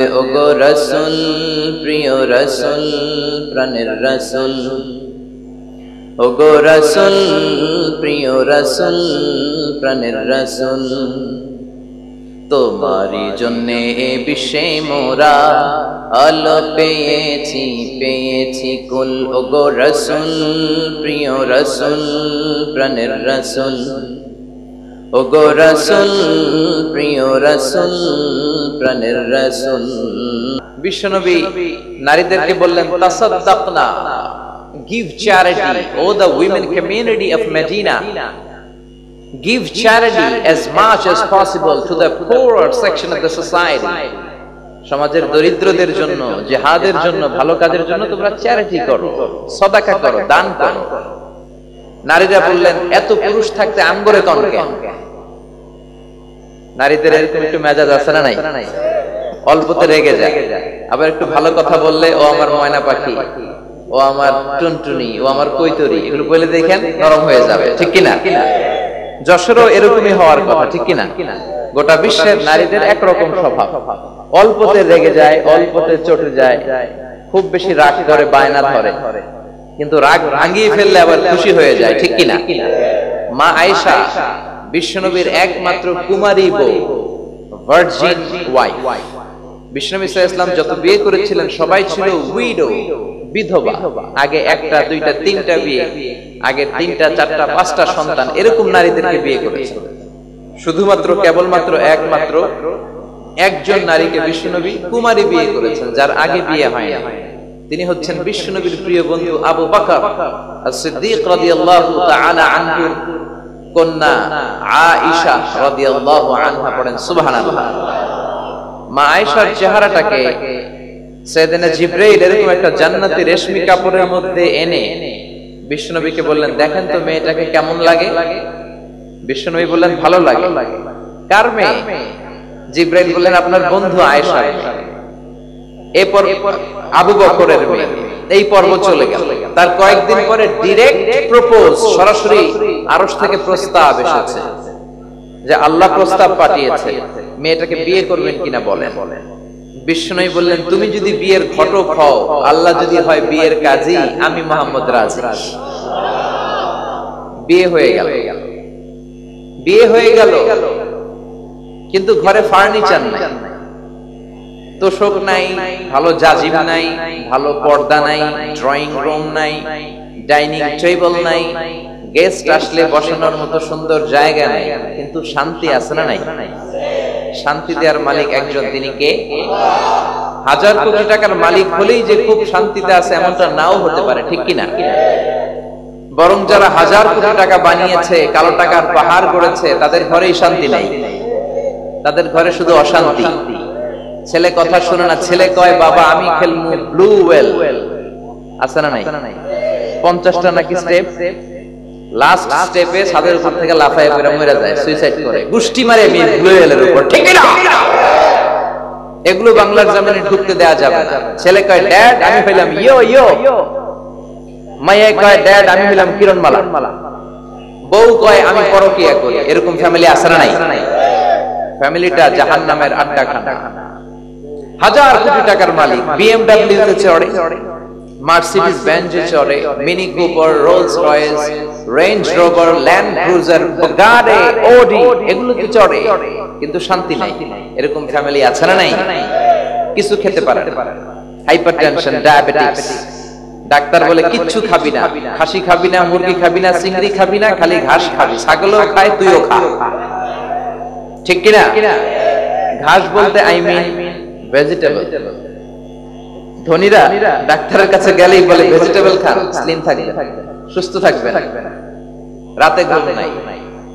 ওগো রসুল, প্রিয় রসুল, প্রাণের রসুল। ওগো রসুল, প্রিয় রসুল, প্রাণের রসুল। তোমারই জন্যে এ বিশ্বে মোরা আলো পেয়েছি, পেয়েছি কুল। ওগো রসুল, প্রিয় রসুল, প্রাণের রসুল। ওগো রসুল, প্রিয় রসুল, প্রাণের রসুল। বিশ্বনবী নারীদেরকে বললেন, তাসাদ্দাকনা, give charity, O the women community of Medina, give charity as much as possible to the poorer section of the society. সমাজের দরিদ্রদের জন্য, জিহাদের জন্য, ভালো কাজের জন্য তোমরা চ্যারিটি করো, সদাকা করো, দান করো। নারীরা বললেন, এত পুরুষ থাকতে আমগরে কন কেন? নারীদের এরকম একটু মেজাজ আছে না নাই? অল্পতে রেগে যায়, আবার একটু ভালো কথা বললে ও আমার ময়না পাখি, ও আমার টুনটুনি, ও আমার কৈতরি, এগুলো বলে দেখেন নরম হয়ে যাবে, ঠিক কিনা? যশোরও এরকমই হওয়ার কথা, ঠিক কিনা? গোটা বিশ্বের নারীদের একরকম স্বভাব, অল্পতে রেগে যায়, অল্পতে চটে যায়, খুব বেশি রাগ করে, বায়না ধরে, কিন্তু রাগ ভাঙিয়ে ফেললে আবার খুশি হয়ে যায়, ঠিক কিনা? মা আয়েশা বিশ্বনবীর একমাত্র কুমারী বউ, ভার্জিন ওয়াইফ। বিশ্বনবী সাল্লাল্লাহু আলাইহি ওয়াসাল্লাম যত বিয়ে করেছিলেন সবাই ছিল উইডো, বিধবা। আগে একটা, দুইটা, তিনটা বিয়ে, আগে তিনটা, চারটা, পাঁচটা সন্তান, এরকম নারীদেরকে বিয়ে করেছেন। শুধুমাত্র কেবলমাত্র একমাত্র একজন নারীকে বিশ্বনবী কুমারী বিয়ে করেছেন, যার আগে বিয়ে হয়নি। তিনি হচ্ছেন বিশ্বনবীর প্রিয় বন্ধু আবু বকর as-সিদ্দিক রাদিয়াল্লাহু তাআলা আনহু কন্যা আয়েশা রাদিয়াল্লাহু আনহা, পড়েন সুবহানাল্লাহ। মা আয়েশার চেহারাটাকে সাইয়েদনা জিবরাইল এরকম একটা জান্নাতি রেশমি কাপড়ের মধ্যে এনে বিশ্বনবীকে বললেন, দেখেন তো মেয়েটাকে কেমন লাগে? বিশ্বনবী বললেন, ভালো লাগে। কার মেয়ে? জিবরাইল বললেন, আপনার বন্ধু আয়েশা। এরপর আবু বকরের মেয়ে। এই পর্ব চলে গেল। তার কয়েকদিন পরে ডিরেক্ট প্রপোজ, সরাসরি আরশ থেকে প্রস্তাব এসেছে যে আল্লাহ প্রস্তাব পাঠিয়েছে, মেয়েটাকে বিয়ে করবেন কিনা বলেন। বিশ্বনবী বললেন, তুমি যদি বিয়ের ঘটক হও, আল্লাহ যদি হয় বিয়ের কাজী, আমি মুহাম্মদ রাজি। বিয়ে হয়ে গেল, বিয়ে হয়ে গেল, কিন্তু ঘরে ফার্নিচার নাই, তোষক নাই, ভালো জাজিম নাই, ভালো পর্দা নাই, ড্রয়িং রুম নাই, ডাইনিং টেবিল নাই, গেস্ট আসলে বসানোর মতো সুন্দর জায়গা নাই, কিন্তু শান্তি আছে না নাই? শান্তি দেওয়ার মালিক একজন, তিনি কে? হাজার কোটি টাকার মালিক হলেই যে খুব শান্তিতে আছে এমনটা নাও হতে পারে, ঠিক কিনা? বরং যারা হাজার কোটি টাকা বানিয়েছে, কালো টাকার পাহাড় গড়েছে, তাদের ঘরেই শান্তি নাই, তাদের ঘরে শুধু অশান্তি। ছেলে কথা শুনে না, ছেলে কয়, বাবা আমি খেলবো ব্লু ওয়েল, আছে না নাই? 50টা নাকি স্টেপ, লাস্ট স্টেপে ছাদের উপর থেকে লাফায় পড়ে মরে যায়, সুইসাইড করে, গুষ্টি মারে ব্লু ওয়েলের উপর, ঠিক না? এগুলো বাংলার জমিনে ঢুকতে দেয়া যাবে না। ছেলে কয়, ড্যাড আমি হইলাম ইয়ো ইয়ো, মাইয়া কয়, ড্যাড আমি হইলাম কিরণমালা, বউ কয় আমি পরকিয়া করি। এরকম ফ্যামিলি আছে না নাই? ফ্যামিলিটা জাহান্নামের আড্ডাখানা। হাজার কোটি টাকার মালিক বিএমডব্লিউ তে চড়ে, মার্সিডিজ বেঞ্জে চড়ে, mini Cooper, Rolls Royce, range rover, land cruiser, Bugatti, Audi, এগুলোতে চড়ে, কিন্তু শান্তি নাই। এরকম ফ্যামিলি আছে না নাই? কিছু খেতে পারে না, হাইপারটেনশন, ডায়াবেটিস, ডাক্তার বলে কিচ্ছু খাবি না, খাসি খাবি না, মুরগি খাবি না, চিংড়ি খাবি না, খালি ঘাস খাবি। ছাগলও খায়, তুইও খা, ঠিক কিনা? ঘাস বলতে আই মিন ভেজিটেবল। ধনীরা ডাক্তারের কাছে গেলেই বলে ভেজিটেবল খান, স্লিম থাকবে, সুস্থ থাকবে। রাতে ঘুম নাই,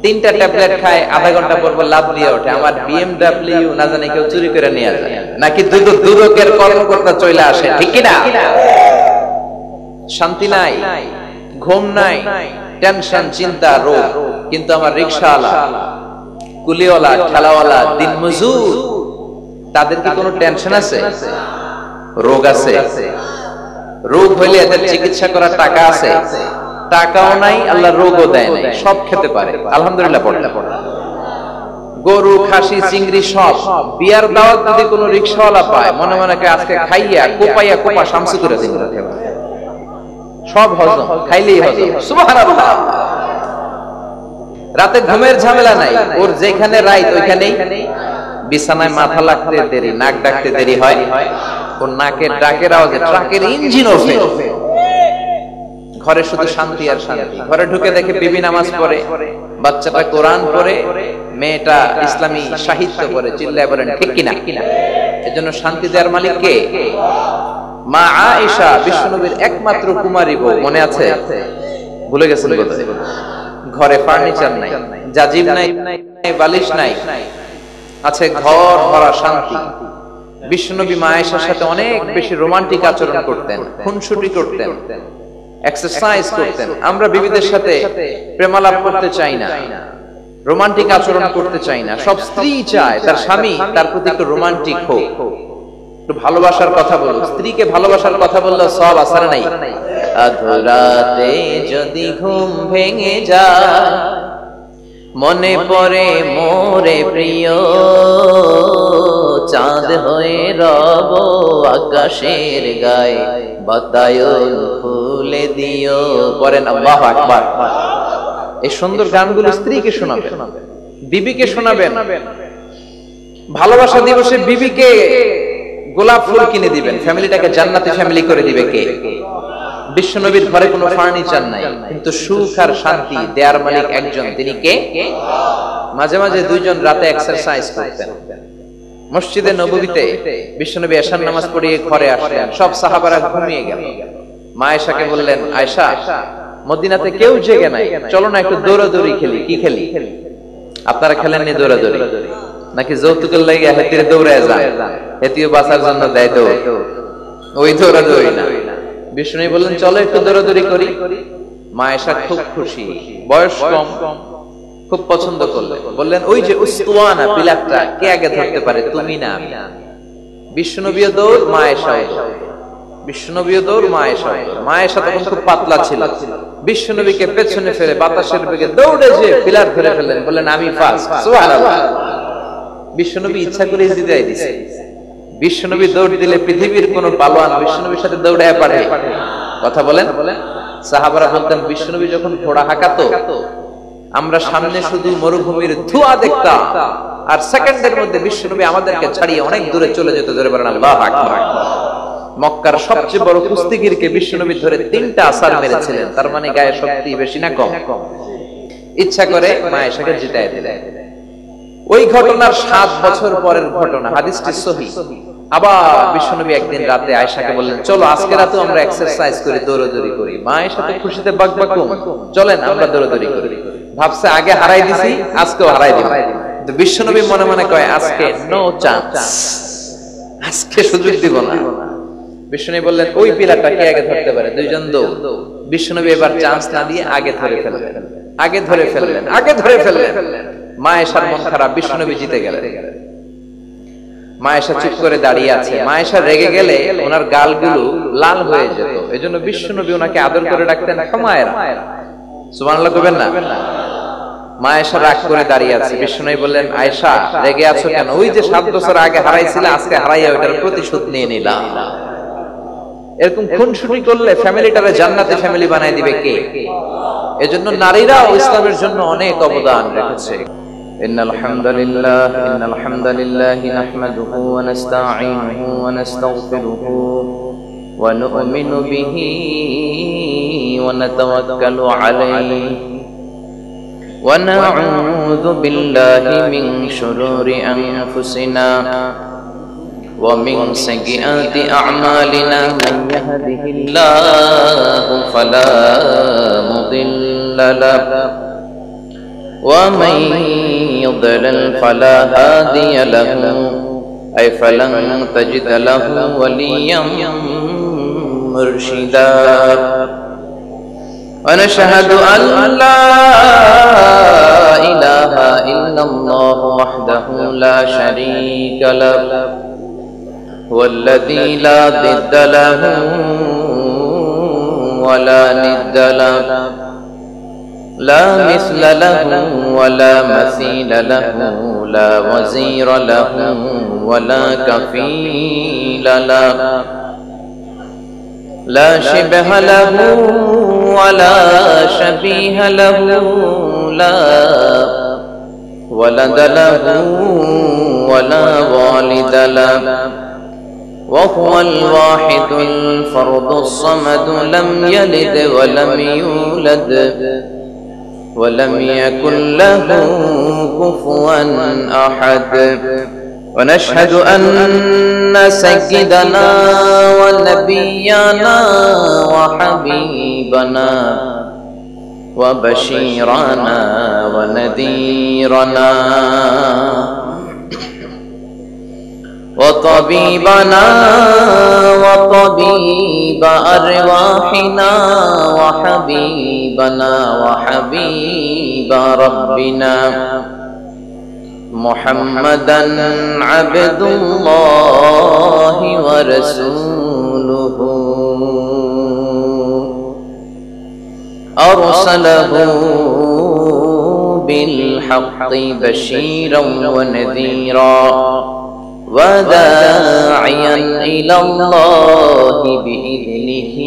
3টা ট্যাবলেট খায়, আধা ঘন্টা পর লাভ দিয়ে ওঠে, আমার বিএমডব্লিউ না জানি কেউ চুরি করে নিয়ে যায়, নাকি দুদকের কর্মকর্তা চলে আসে, ঠিক কিনা? শান্তি নাই, ঘুম নাই, টেনশন, চিন্তা, রোগ। কিন্তু আমার রিকশাওয়ালা, কুলিওয়ালা, ঠেলাওয়ালা, দিনমজুর, তাদের কি কোনো টেনশন আছে? রোগ আছে। রোগ হইলে এদের চিকিৎসা করার টাকা আছে? টাকাও নাই, আল্লাহ রোগও দেয় নাই, সব খেতে পারে, আলহামদুলিল্লাহ। পড়ে গরু, খাসি, চিংড়ি সব। বিয়ার দাওয়াত যদি কোনো রিকশাওয়ালা পায়, মনে মনে করে আজকে খাইয়া কোপাইয়া কোপা শামসু করে দিন, সব হজম, খাইলেই হজম। সুবহানাল্লাহ। রাতে ঘুমের ঝামেলা নাই, ওর যেখানে রাইত ওইখানেই। বিছানায় মাথা লাগতে দেরি, নাক ডাকতে দেরি হয়, ওর নাকের ডাকের আওয়াজে ট্রাকের ইঞ্জিন ওঠে। ঘরে শুধু শান্তি আর শান্তি। ঘরে ঢুকে দেখে বিবি নামাজ পড়ে, বাচ্চাটা কোরআন পড়ে, মেয়েটা ইসলামী সাহিত্য পড়ে। চিল্লায় বলেন ঠিক কিনা? এজন্য শান্তি দেওয়ার মালিক কে? মা আয়েশা বিশ্বনবীর একমাত্র কুমারী বউ, মনে আছে? ভুলে গেছেন বোধহয়। ঘরে ফার্নিচার নাই, জাজিম নাই, বালিশ নাই, আছে ঘর ভরা শান্তি। বিশ্বনবী মা আয়েশার সাথে অনেক বেশি রোমান্টিক আচরণ করতেন, খুনসুটি করতেন, এক্সারসাইজ করতেন। আমরা বিবিদের সাথে প্রেমালাপ করতে চাই না, রোমান্টিক আচরণ করতে চাই না। সব স্ত্রী চায় তার স্বামী তার প্রতি একটু রোমান্টিক হোক, একটু ভালোবাসার কথা বলুক। স্ত্রীকে ভালোবাসার কথা বললে সব আসার নাই। আধরাতে যদি ঘুম ভেঙে যায়, মনে পড়ে মোরে প্রিয়, চাঁদ হয়ে রব আকাশের গায়ে, বাতায়ন খুলে দিও। পড়েন আল্লাহু আকবার। এই সুন্দর গানগুলো স্ত্রীকে শোনাবেন, বিবিকে শোনাবেন। ভালোবাসা দিবসে বিবিকে গোলাপ ফুল কিনে দিবেন, ফ্যামিলিটাকে জান্নাতি ফ্যামিলি করে দিবে কে? বিশ্বনবীর ঘরে কোনো ফার্নিচার নাই, কিন্তু সুখ আর শান্তি দেয়ার মালিক একজন, তিনি কে? মাঝে মাঝে দুইজন রাতে এক্সারসাইজ করতেন। মসজিদে নববীতে বিশ্বনবী এশার নামাজ পড়িয়ে ঘরে আসলেন, সব সাহাবারা ঘুমিয়ে গেল। মা আয়েশাকে বললেন, আয়েশা, মদিনাতে কেউ জেগে নাই, চলো না একটু দৌড়াদৌড়ি খেলি। কি খেলি? আপনারা খেলেননি দৌড়াদৌড়ি? নাকি যৌতুকের লাগে হেতির দৌড়ায় যান, হেতিও বাঁচার জন্য দেয় তো ওই দৌড়াদৌড়ি না। বিষ্ণু বললেন, চলো একটু দৌড়াদৌড়ি করি। মা আয়েশা খুব খুশি, বয়স কম, খুব পছন্দ করলেন। বললেন, ওই যে উস্তুয়ানা পিলারটা কে আগে ধরতে পারে, তুমি না আমি? বিশ্বনবীও দৌড়, মা আয়েশা দৌড়। বিশ্বনবীও দৌড়, মা আয়েশা দৌড়। মা আয়েশা তখন খুব পাতলা ছিল, বিশ্বনবীকে পেছনে ফেলে বাতাসের বেগে দৌড়ে যে পিলার ধরে ফেললেন। বললেন, আমি ফার্স্ট। সুবহানাল্লাহ। বিশ্বনবী ইচ্ছা করে জিতাই দিছে। বিশ্বনবী দৌড় দিলে পৃথিবীর কোন পালোয়ান বিশ্বনবীর সাথে দৌড়ায় পারে? কথা বলেন। সাহাবারা বলতেন, বিশ্বনবী যখন ঘোড়া হাঁকাতো, আমরা সামনে শুধু মরুভূমির ধোঁয়া দেখতাম, আর সেকেন্ডের মধ্যে বিশ্বনবী আমাদেরকে ছাড়িয়ে অনেক দূরে চলে যেত। ধরে বলেন আল্লাহু আকবার। মক্কার সবচেয়ে বড় কুস্তিগিরকে বিশ্বনবী ধরে 3টা আসার মেরেছিলেন, তার মানে গায়ে শক্তি বেশি না কম? ইচ্ছা করে মা আয়েশাকে জিতায় দিলেন। ওই ঘটনার 7 বছর পরের ঘটনা, হাদিসটি সহিহ। আবার বিশ্বনবী একদিন রাতে আয়েশাকে বললেন, চলো আজকে রাতে আমরা এক্সারসাইজ করি, দৌড়াদৌড়ি করি। মা আয়েশা তো খুশিতে বাকবাকুম, চলেন আমরা দৌড়াদৌড়ি করি। ভাবছে আগে হারাই দিছি, আজকেও হারাই দিব। কিন্তু বিশ্বনবী মনে মনে কয়, আজকে নো চান্স, আজকে সুযোগ দিব না। বিশ্বনবী বললেন, ওই পিলারটা কে আগে ধরতে পারে? দুইজন দৌড়। বিশ্বনবী এবার চান্স না দিয়ে আগে ধরে ফেললেন, আগে ধরে ফেললেন, আগে ধরে ফেললেন। মা আয়েশার মন খারাপ, বিশ্বনবী জিতে গেলেন। মা আয়েশা চুপ করে দাঁড়িয়ে আছে। মা আয়েশা রেগে গেলে ওনার গালগুলো লাল হয়ে যেত, এজন্য বিশ্বনবী ওনাকে আদর করে ডাকতেন হুমায়রা। সুবহানাল্লাহ কইবেন না? মা আয়েশা রাগ করে দাঁড়িয়ে আছে। বিশ্বনবী বললেন, আয়েশা রেগে আছো কেন? ওই যে 7 বছর আগে হারাইছিলে, আজকে হারাইয়া ওটার প্রতিশোধ নিয়ে নিলাম। এরকম খুনসুটি করলে ফ্যামিলিটারে জান্নাতে ফ্যামিলি বানায় দিবে কে? এজন্য নারীরাও ইসলামের জন্য অনেক অবদান রেখেছে। ইন্নাল হামদালিল্লাহি নাহমাদুহু ওয়া নাস্তাঈনুহু ওয়া নাস্তাগফিরুহু ওয়া নু'মিনু বিহি ওয়া নাতাওয়াক্কালু আলাইহি ওয়া নাউযু বিল্লাহি মিন শুরুরি আনফুসিনা ومن سيئات أعمالنا من يهده الله فلا مضل له ومن يضلل فلا هادي له أي فلن تجد له وليا مرشدا ونشهد أن لا إله إلا الله وحده لا شريك له والذي لا ضد له ولا ند له لا مثل له ولا مثيل له لا وزير له ولا كفيل له لا شبه له ولا شبيه له لا ولد له ولا والد له وهو الواحد الفرد الصمد لم يلد ولم يولد ولم يكن له كفوا أحد ونشهد أن سيدنا ونبينا وحبيبنا وبشيرنا ونذيرنا وطبيبنا وطبيب أرواحنا وحبيبنا وحبيب ربنا محمدا عبد الله ورسوله أرسله بالحق بشيرا ونذيرا وداعيا إلى الله بإذنه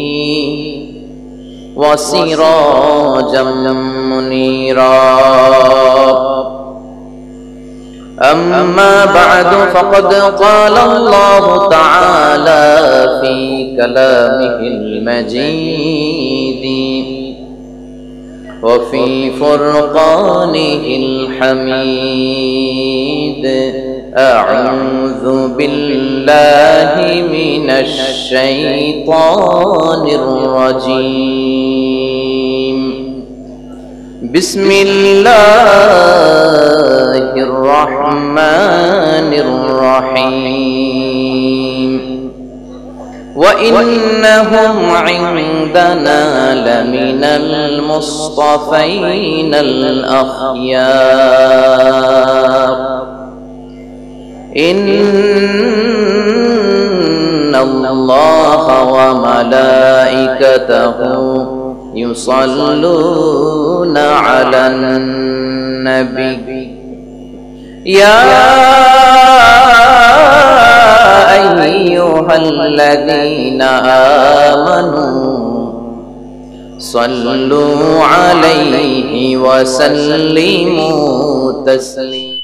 وسراجا منيرا أما بعد فقد قال الله تعالى في كلامه المجيد وفي فرقانه الحميد أعوذ بالله من الشيطان الرجيم بسم الله الرحمن الرحيم وإنهم عندنا لمن المصطفين الأخيار إن الله وملائكته يصلون على النبي يا أيها الذين آمنوا صلوا عليه وسلموا تسليما